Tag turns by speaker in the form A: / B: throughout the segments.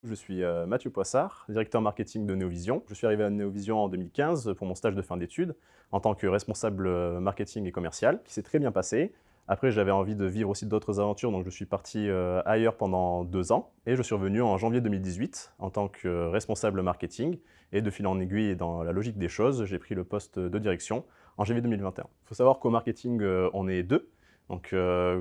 A: Je suis Mathieu Poissard, directeur marketing de Néovision. Je suis arrivé à Néovision en 2015 pour mon stage de fin d'études en tant que responsable marketing et commercial, qui s'est très bien passé. Après, j'avais envie de vivre aussi d'autres aventures, donc je suis parti ailleurs pendant 2 ans et je suis revenu en janvier 2018 en tant que responsable marketing. Et de fil en aiguille et dans la logique des choses, j'ai pris le poste de direction en janvier 2021. Il faut savoir qu'au marketing, on est deux. Donc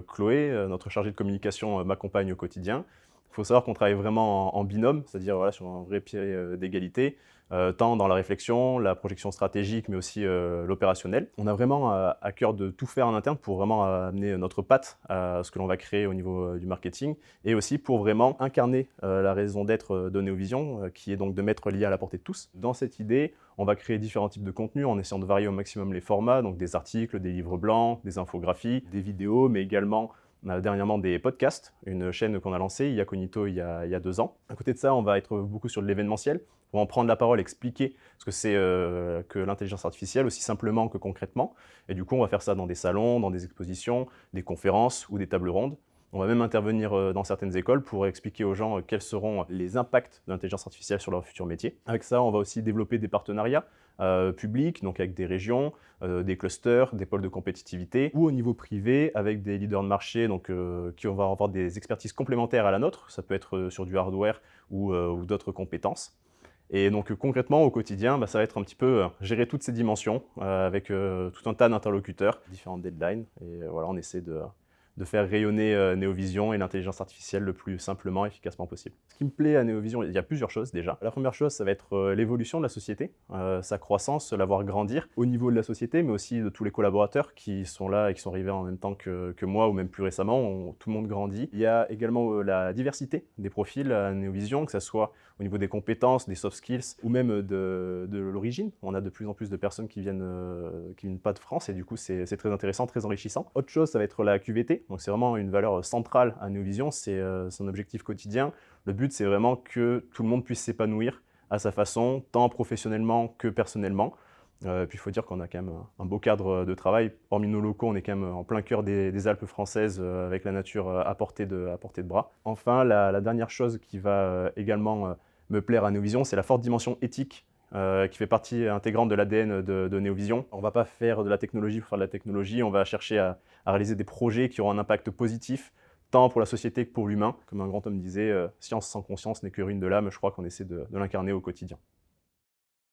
A: Chloé, notre chargée de communication, m'accompagne au quotidien. Il faut savoir qu'on travaille vraiment en binôme, c'est-à-dire voilà, sur un vrai pied d'égalité, tant dans la réflexion, la projection stratégique, mais aussi l'opérationnel. On a vraiment à cœur de tout faire en interne pour vraiment amener notre patte à ce que l'on va créer au niveau du marketing, et aussi pour vraiment incarner la raison d'être de Néovision, qui est donc de mettre l'IA à la portée de tous. Dans cette idée, on va créer différents types de contenus en essayant de varier au maximum les formats, donc des articles, des livres blancs, des infographies, des vidéos, mais également on a dernièrement des podcasts, une chaîne qu'on a lancée, IA Cognito, il y a 2 ans. À côté de ça, on va être beaucoup sur de l'événementiel, pour en prendre la parole, expliquer ce que c'est que l'intelligence artificielle, aussi simplement que concrètement. Et du coup, on va faire ça dans des salons, dans des expositions, des conférences ou des tables rondes. On va même intervenir dans certaines écoles pour expliquer aux gens quels seront les impacts de l'intelligence artificielle sur leur futur métier. Avec ça, on va aussi développer des partenariats publics, donc avec des régions, des clusters, des pôles de compétitivité, ou au niveau privé avec des leaders de marché donc, qui vont avoir des expertises complémentaires à la nôtre. Ça peut être sur du hardware ou d'autres compétences. Et donc concrètement, au quotidien, ça va être un petit peu gérer toutes ces dimensions avec tout un tas d'interlocuteurs, différentes deadlines. Et voilà, on essaie de faire rayonner Néovision et l'intelligence artificielle le plus simplement et efficacement possible. Ce qui me plaît à Néovision, il y a plusieurs choses déjà. La première chose, ça va être l'évolution de la société, sa croissance, la voir grandir au niveau de la société, mais aussi de tous les collaborateurs qui sont là et qui sont arrivés en même temps que moi, ou même plus récemment. Tout le monde grandit. Il y a également la diversité des profils à Néovision, que ce soit au niveau des compétences, des soft skills, ou même de l'origine. On a de plus en plus de personnes qui viennent pas de France, et du coup, c'est très intéressant, très enrichissant. Autre chose, ça va être la QVT. Donc c'est vraiment une valeur centrale à Néovision, c'est son objectif quotidien. Le but, c'est vraiment que tout le monde puisse s'épanouir à sa façon, tant professionnellement que personnellement. Puis il faut dire qu'on a quand même un beau cadre de travail. Hormis nos locaux, on est quand même en plein cœur des Alpes françaises, avec la nature à portée de bras. Enfin, la dernière chose qui va également me plaire à Néovision, c'est la forte dimension éthique qui fait partie intégrante de l'ADN de Néovision. On ne va pas faire de la technologie pour faire de la technologie, on va chercher à réaliser des projets qui auront un impact positif, tant pour la société que pour l'humain. Comme un grand homme disait, science sans conscience n'est que ruine de l'âme. Je crois qu'on essaie de l'incarner au quotidien.